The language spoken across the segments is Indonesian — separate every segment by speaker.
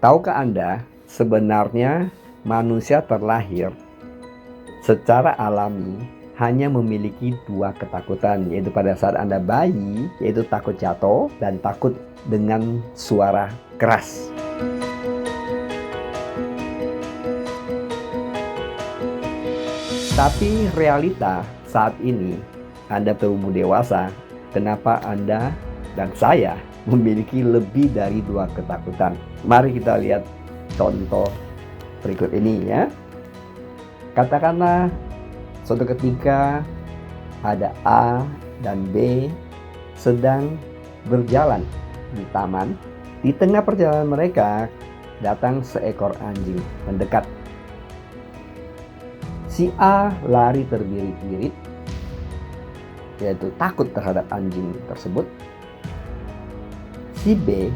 Speaker 1: Tahukah Anda, sebenarnya manusia terlahir secara alami hanya memiliki dua ketakutan, yaitu pada saat Anda bayi, yaitu takut jatuh dan takut dengan suara keras. Tapi realita saat ini, Anda berumur dewasa, kenapa Anda dan saya memiliki lebih dari dua ketakutan? Mari kita lihat contoh berikut ini ya. Katakanlah suatu ketika ada A dan B sedang berjalan di taman. Di tengah perjalanan mereka datang seekor anjing mendekat. Si A lari terbirit-birit, yaitu takut terhadap anjing tersebut. Si B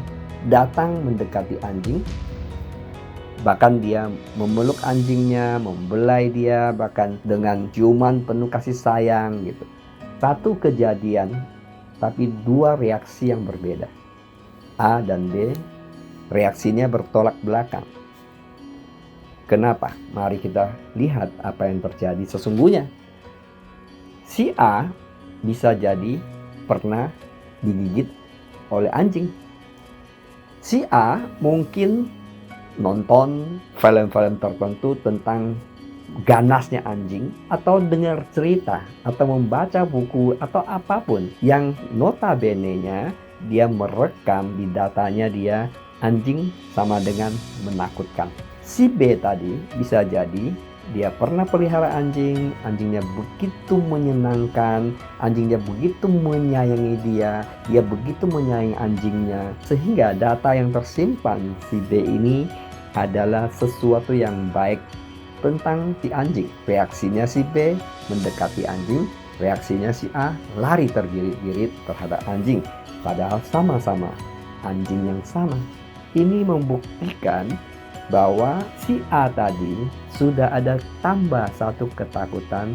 Speaker 1: datang mendekati anjing, bahkan dia memeluk anjingnya, membelai dia, bahkan dengan ciuman penuh kasih sayang gitu. Satu kejadian, tapi dua reaksi yang berbeda. A dan B, reaksinya bertolak belakang. Kenapa? Mari kita lihat apa yang terjadi sesungguhnya. Si A bisa jadi pernah digigit oleh anjing. Si A mungkin nonton film-film tertentu tentang ganasnya anjing, atau dengar cerita, atau membaca buku, atau apapun yang notabene-nya dia merekam di datanya dia anjing sama dengan menakutkan. Si B tadi bisa jadi dia pernah pelihara anjing, anjingnya begitu menyenangkan, anjingnya begitu menyayangi dia begitu menyayangi anjingnya, sehingga data yang tersimpan si B ini adalah sesuatu yang baik tentang si anjing. Reaksinya si B mendekati anjing, reaksinya si A lari tergirit-girit terhadap anjing, padahal sama-sama anjing yang sama. Ini membuktikan bahwa si A tadi sudah ada tambah satu ketakutan,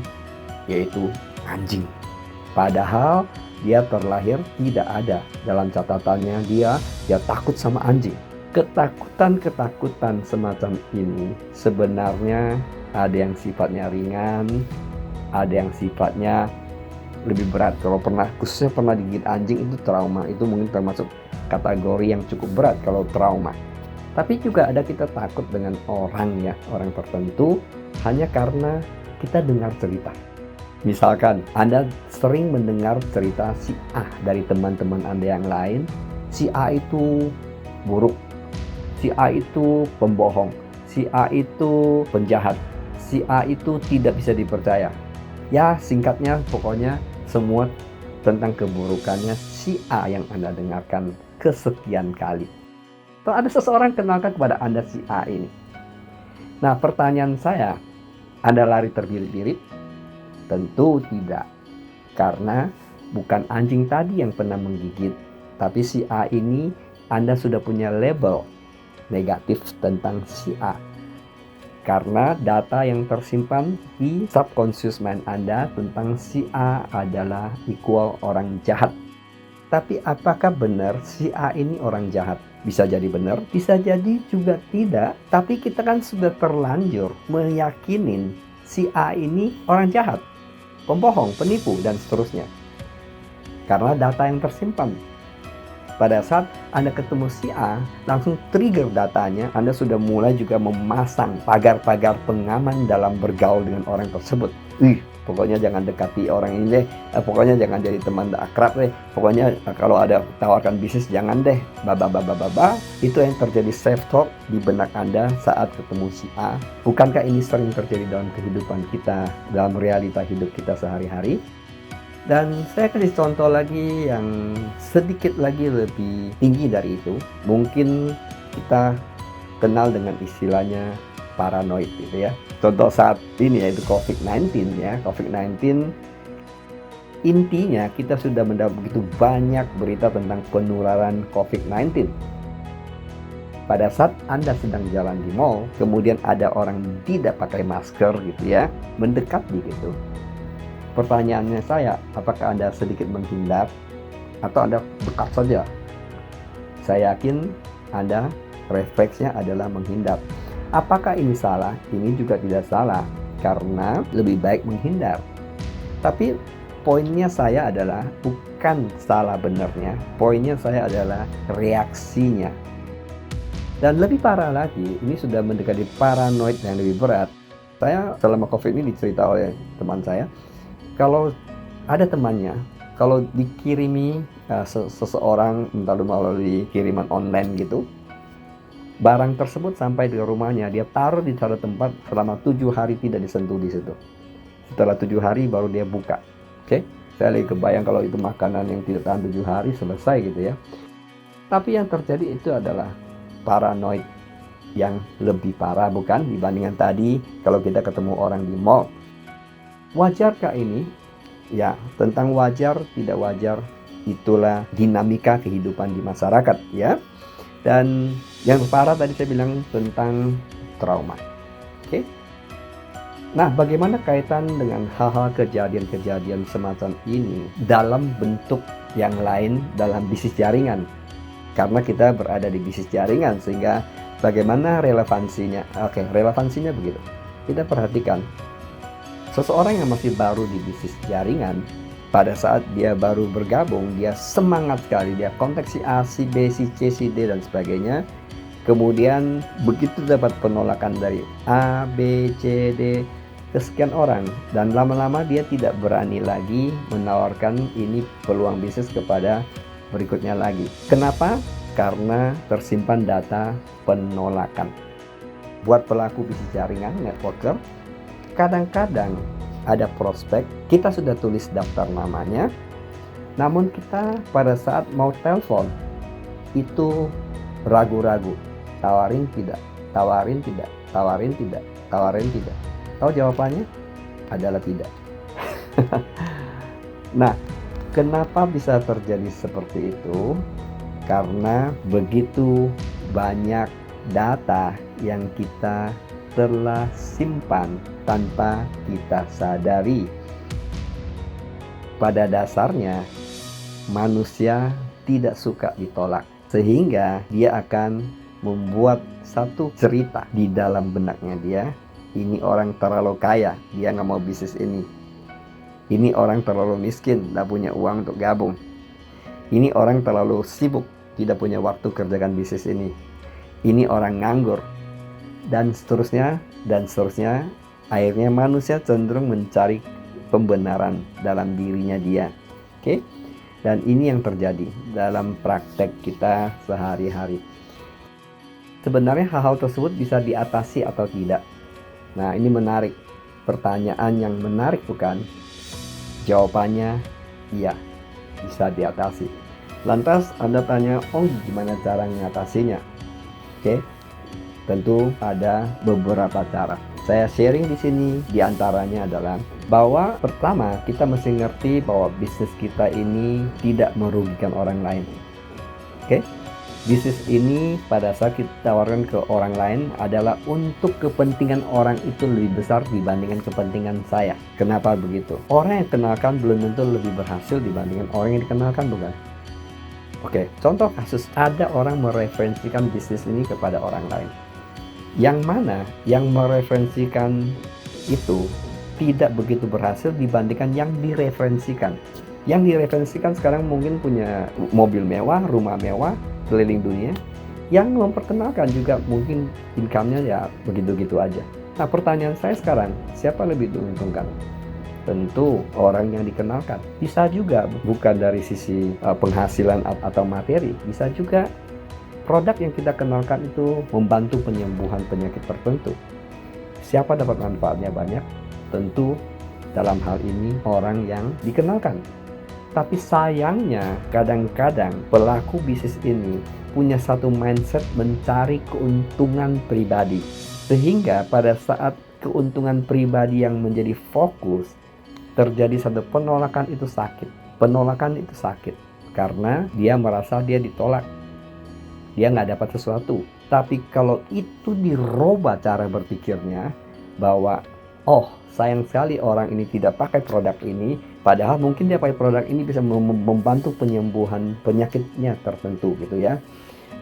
Speaker 1: yaitu anjing. Padahal dia terlahir tidak ada dalam catatannya dia takut sama anjing. Ketakutan-ketakutan semacam ini sebenarnya ada yang sifatnya ringan, ada yang sifatnya lebih berat. Kalau khususnya pernah digigit anjing, itu trauma, itu mungkin termasuk kategori yang cukup berat kalau trauma. Tapi juga ada kita takut dengan orang tertentu hanya karena kita dengar cerita. Misalkan Anda sering mendengar cerita si A dari teman-teman Anda yang lain. Si A itu buruk, si A itu pembohong, si A itu penjahat, si A itu tidak bisa dipercaya. Ya, singkatnya pokoknya semua tentang keburukannya si A yang Anda dengarkan kesekian kali. Atau ada seseorang kenalkan kepada Anda si A ini. Nah, pertanyaan saya, Anda lari terbirit-birit? Tentu tidak. Karena bukan anjing tadi yang pernah menggigit, tapi si A ini Anda sudah punya label negatif tentang si A. Karena data yang tersimpan di subconscious mind Anda tentang si A adalah equal orang jahat. Tapi apakah benar si A ini orang jahat? Bisa jadi benar, bisa jadi juga tidak. Tapi kita kan sudah terlanjur meyakinin si A ini orang jahat, pembohong, penipu, dan seterusnya. Karena data yang tersimpan. Pada saat Anda ketemu si A, langsung trigger datanya, Anda sudah mulai juga memasang pagar-pagar pengaman dalam bergaul dengan orang tersebut. Pokoknya jangan dekati orang ini deh, pokoknya jangan jadi teman akrab deh, pokoknya kalau ada tawarkan bisnis jangan deh, Itu yang terjadi self-talk di benak Anda saat ketemu si A. Bukankah ini sering terjadi dalam kehidupan kita, dalam realita hidup kita sehari-hari? Dan saya kasih contoh lagi yang sedikit lagi lebih tinggi dari itu. Mungkin kita kenal dengan istilahnya paranoid gitu ya. Contoh saat ini yaitu COVID-19 ya. COVID-19 intinya kita sudah mendapat begitu banyak berita tentang penularan COVID-19. Pada saat Anda sedang jalan di mall, kemudian ada orang tidak pakai masker gitu ya, mendekat gitu. Pertanyaannya saya, apakah Anda sedikit menghindar atau Anda dekat saja? Saya yakin Anda refleksnya adalah menghindar. Apakah ini salah? Ini juga tidak salah, karena lebih baik menghindar. Tapi poinnya saya adalah bukan salah benarnya, poinnya saya adalah reaksinya. Dan lebih parah lagi, ini sudah mendekati paranoid yang lebih berat. Saya selama COVID ini dicerita oleh teman saya, kalau ada temannya, kalau dikirimi seseorang entah melalui kiriman online gitu, barang tersebut sampai di rumahnya, dia taruh di satu tempat selama 7 hari tidak disentuh di situ. Setelah 7 hari baru dia buka. Oke, saya lagi kebayang kalau itu makanan yang tidak tahan 7 hari selesai gitu ya. Tapi yang terjadi itu adalah paranoid yang lebih parah, bukan, dibandingkan tadi kalau kita ketemu orang di mall. Wajarkah ini? Ya, tentang wajar tidak wajar, itulah dinamika kehidupan di masyarakat ya. Dan yang parah tadi saya bilang tentang trauma. Oke. Nah, bagaimana kaitan dengan hal-hal kejadian-kejadian semacam ini dalam bentuk yang lain dalam bisnis jaringan? Karena kita berada di bisnis jaringan, sehingga bagaimana relevansinya? Oke, relevansinya begitu. Kita perhatikan, seseorang yang masih baru di bisnis jaringan, pada saat dia baru bergabung, dia semangat sekali, dia kontak si A, si B, si C, si D, dan sebagainya. Kemudian begitu dapat penolakan dari A, B, C, D, kesekian orang, dan lama-lama dia tidak berani lagi menawarkan ini peluang bisnis kepada berikutnya lagi. Kenapa? Karena tersimpan data penolakan. Buat pelaku bisnis jaringan, networker, kadang-kadang ada prospek, kita sudah tulis daftar namanya, namun kita pada saat mau telepon itu ragu-ragu, tawarin tidak, tawarin tidak, tawarin tidak, tawarin tidak. Tahu jawabannya? Adalah tidak. Nah, kenapa bisa terjadi seperti itu? Karena begitu banyak data yang kita telah simpan tanpa kita sadari. Pada dasarnya, manusia tidak suka ditolak, sehingga dia akan membuat satu cerita di dalam benaknya dia. Ini orang terlalu kaya, dia nggak mau bisnis ini. Ini orang terlalu miskin, tidak punya uang untuk gabung. Ini orang terlalu sibuk, tidak punya waktu kerjakan bisnis ini. Ini orang nganggur, dan seterusnya, dan seterusnya. Akhirnya manusia cenderung mencari pembenaran dalam dirinya dia. Oke? Dan ini yang terjadi dalam praktek kita sehari-hari. Sebenarnya hal-hal tersebut bisa diatasi atau tidak? Nah, ini menarik. Pertanyaan yang menarik, bukan? Jawabannya iya, bisa diatasi. Lantas Anda tanya, oh gimana cara mengatasinya? Oke, tentu ada beberapa cara. Saya sharing di sini, diantaranya adalah bahwa pertama kita mesti ngerti bahwa bisnis kita ini tidak merugikan orang lain. Oke? Bisnis ini pada saat kita tawarkan ke orang lain adalah untuk kepentingan orang itu lebih besar dibandingkan kepentingan saya. Kenapa begitu? Orang yang dikenalkan belum tentu lebih berhasil dibandingkan orang yang dikenalkan, bukan? Oke, contoh kasus, ada orang mereferensikan bisnis ini kepada orang lain. Yang mana yang mereferensikan itu tidak begitu berhasil dibandingkan yang direferensikan. Yang direferensikan sekarang mungkin punya mobil mewah, rumah mewah, keliling dunia. Yang memperkenalkan juga mungkin income-nya ya begitu-gitu aja. Nah, pertanyaan saya sekarang, siapa lebih diuntungkan? Tentu orang yang dikenalkan. Bisa juga bukan dari sisi penghasilan atau materi, bisa juga produk yang kita kenalkan itu membantu penyembuhan penyakit tertentu. Siapa dapat manfaatnya banyak? Tentu dalam hal ini orang yang dikenalkan. Tapi sayangnya kadang-kadang pelaku bisnis ini punya satu mindset mencari keuntungan pribadi. Sehingga pada saat keuntungan pribadi yang menjadi fokus, terjadi satu penolakan itu sakit. Penolakan itu sakit karena dia merasa dia ditolak. Dia nggak dapat sesuatu. Tapi kalau itu dirubah cara berpikirnya bahwa oh sayang sekali orang ini tidak pakai produk ini, padahal mungkin dia pakai produk ini bisa membantu penyembuhan penyakitnya tertentu gitu ya.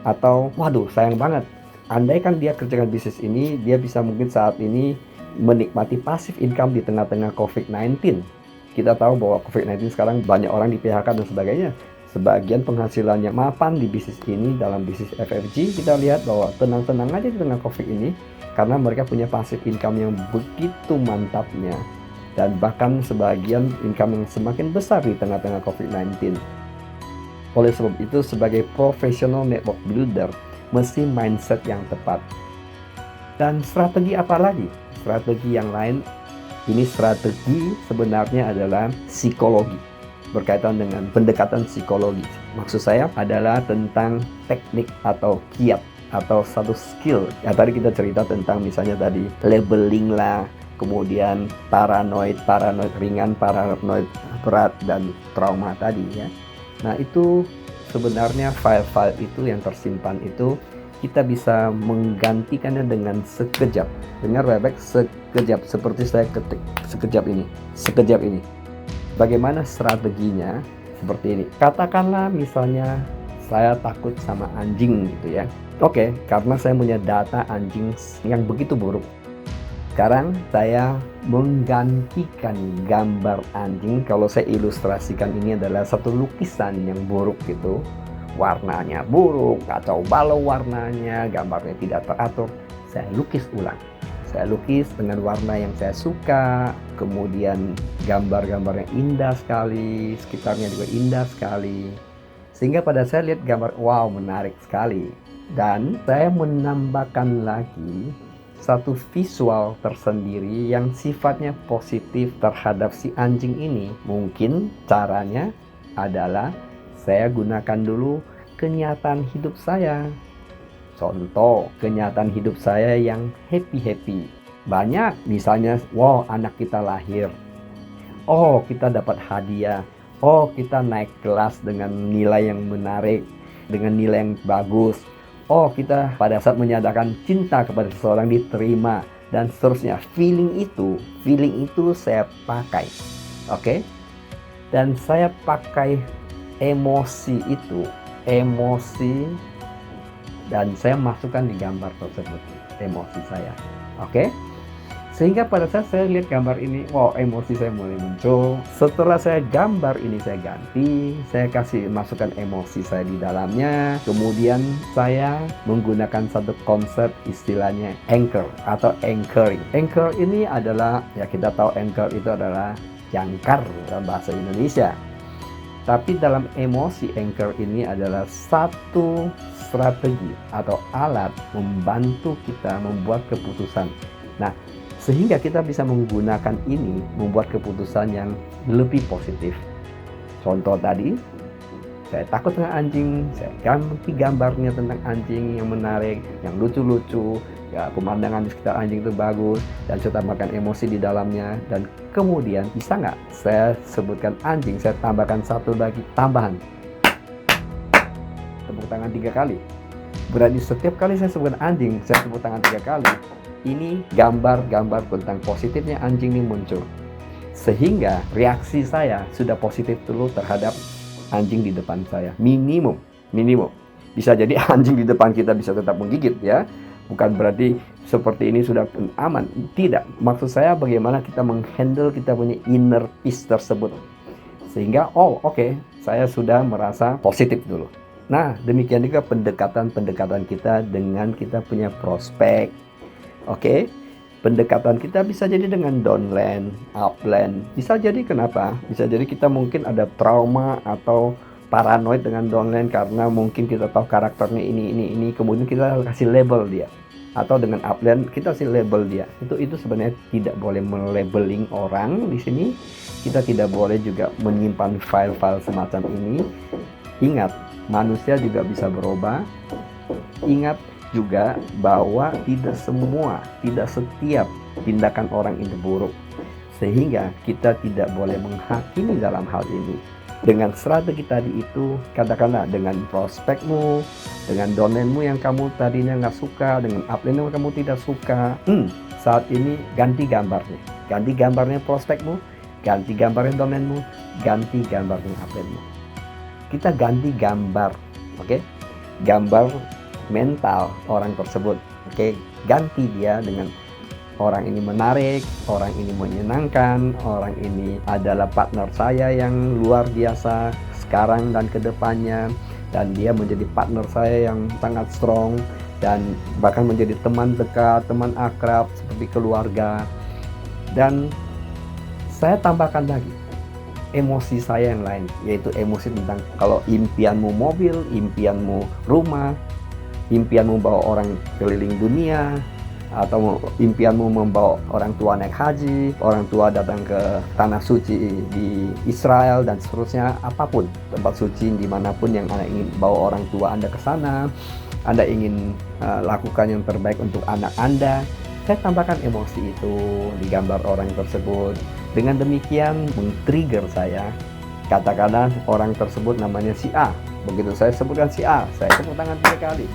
Speaker 1: Atau waduh sayang banget, andai kan dia kerjakan bisnis ini, dia bisa mungkin saat ini menikmati passive income di tengah-tengah COVID-19. Kita tahu bahwa COVID-19 sekarang banyak orang di PHK dan sebagainya. Sebagian penghasilannya mapan di bisnis ini, dalam bisnis FFG kita lihat bahwa tenang-tenang aja di tengah COVID ini, karena mereka punya passive income yang begitu mantapnya, dan bahkan sebagian income yang semakin besar di tengah-tengah COVID-19. Oleh sebab itu, sebagai professional network builder, mesti mindset yang tepat. Dan strategi apa lagi? Strategi yang lain, ini strategi sebenarnya adalah psikologi, berkaitan dengan pendekatan psikologi. Maksud saya adalah tentang teknik atau kiat atau satu skill. Ya tadi kita cerita tentang misalnya tadi labeling lah, kemudian paranoid ringan, paranoid berat, dan trauma tadi ya. Nah itu sebenarnya file-file itu yang tersimpan itu kita bisa menggantikannya dengan sekejap. Dengar baik-baik, sekejap, seperti saya ketik sekejap ini. Bagaimana strateginya? Seperti ini. Katakanlah misalnya saya takut sama anjing gitu ya. Oke, karena saya punya data anjing yang begitu buruk. Sekarang saya menggantikan gambar anjing. Kalau saya ilustrasikan, ini adalah satu lukisan yang buruk gitu. Warnanya buruk, kacau balau warnanya, gambarnya tidak teratur. Saya lukis ulang. Saya lukis dengan warna yang saya suka, kemudian gambar-gambarnya indah sekali, sekitarnya juga indah sekali. Sehingga pada saya lihat gambar, wow, menarik sekali. Dan saya menambahkan lagi satu visual tersendiri yang sifatnya positif terhadap si anjing ini. Mungkin caranya adalah saya gunakan dulu kenyataan hidup saya. Contoh, kenyataan hidup saya yang happy-happy. Banyak, misalnya, wow, anak kita lahir. Oh, kita dapat hadiah. Oh, kita naik kelas dengan nilai yang menarik, dengan nilai yang bagus. Oh, kita pada saat menyatakan cinta kepada seseorang diterima, dan seterusnya. Feeling itu saya pakai. Oke? Dan saya pakai emosi itu, dan saya masukkan di gambar tersebut, emosi saya. Oke? Sehingga pada saat saya lihat gambar ini, wow, emosi saya mulai muncul. Setelah saya gambar ini saya ganti, saya kasih masukkan emosi saya di dalamnya. Kemudian saya menggunakan satu konsep, istilahnya anchor atau anchoring. Anchor ini adalah, ya kita tahu anchor itu adalah jangkar dalam bahasa Indonesia. Tapi dalam emosi, anchor ini adalah satu strategi atau alat membantu kita membuat keputusan. Nah, sehingga kita bisa menggunakan ini membuat keputusan yang lebih positif. Contoh tadi, saya takut dengan anjing, saya ganti gambarnya tentang anjing yang menarik, yang lucu-lucu, ya pemandangan di sekitar anjing itu bagus, dan saya tambahkan emosi di dalamnya. Dan kemudian bisa nggak saya sebutkan anjing, saya tambahkan satu lagi tambahan, tepuk tangan 3 kali. Berarti setiap kali saya sebutkan anjing, saya tepuk tangan 3 kali. Ini gambar-gambar tentang positifnya anjing ini muncul. Sehingga reaksi saya sudah positif dulu terhadap anjing di depan saya. Minimum. Bisa jadi anjing di depan kita bisa tetap menggigit ya. Bukan berarti seperti ini sudah aman. Tidak. Maksud saya bagaimana kita menghandle kita punya inner peace tersebut. Sehingga, oke, saya sudah merasa positif dulu. Nah, demikian juga pendekatan kita dengan kita punya prospek. Oke, pendekatan kita bisa jadi dengan downline, upline. Bisa jadi kenapa? Bisa jadi kita mungkin ada trauma atau paranoid dengan downline karena mungkin kita tahu karakternya ini, kemudian kita kasih label dia. Atau dengan upline kita kasih label dia. Itu sebenarnya tidak boleh melabeling orang di sini. Kita tidak boleh juga menyimpan file-file semacam ini. Ingat, manusia juga bisa berubah. Ingat juga bahwa tidak setiap tindakan orang itu buruk. Sehingga kita tidak boleh menghakimi dalam hal ini. Dengan strategi tadi itu, katakanlah dengan prospekmu, dengan downline-mu yang kamu tadinya nggak suka, dengan upline yang kamu tidak suka, saat ini ganti gambarnya. Ganti gambarnya prospekmu, ganti gambarnya downline-mu, ganti gambarnya upline-mu. Kita ganti gambar, oke? gambar mental orang tersebut. Oke, ganti dia dengan orang ini menarik, orang ini menyenangkan, orang ini adalah partner saya yang luar biasa sekarang dan kedepannya, dan dia menjadi partner saya yang sangat strong dan bahkan menjadi teman dekat, teman akrab seperti keluarga. Dan saya tambahkan lagi emosi saya yang lain, yaitu emosi tentang kalau impianmu mobil, impianmu rumah, impianmu bawa orang keliling dunia, atau impianmu membawa orang tua naik haji, orang tua datang ke tanah suci di Israel dan seterusnya, apapun tempat suci dimanapun yang Anda ingin bawa orang tua Anda ke sana, Anda ingin lakukan yang terbaik untuk anak Anda. Saya tambahkan emosi itu di gambar orang tersebut. Dengan demikian men-trigger saya. Katakanlah orang tersebut namanya si A. Begitu saya sebutkan si A, saya tepuk tangan 3 kali.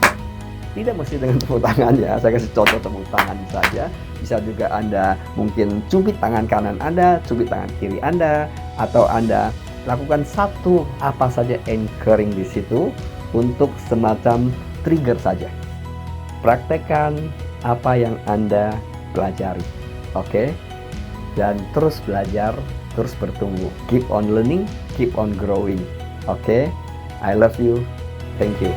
Speaker 1: Tidak mesti dengan tepuk tangan ya, saya kasih contoh tepuk tangan saja. Bisa juga Anda mungkin cubit tangan kanan Anda, cubit tangan kiri Anda, atau Anda lakukan satu apa saja anchoring di situ untuk semacam trigger saja. Praktekkan apa yang Anda pelajari, oke? Dan terus belajar, terus bertumbuh. Keep on learning, keep on growing, oke? I love you, thank you.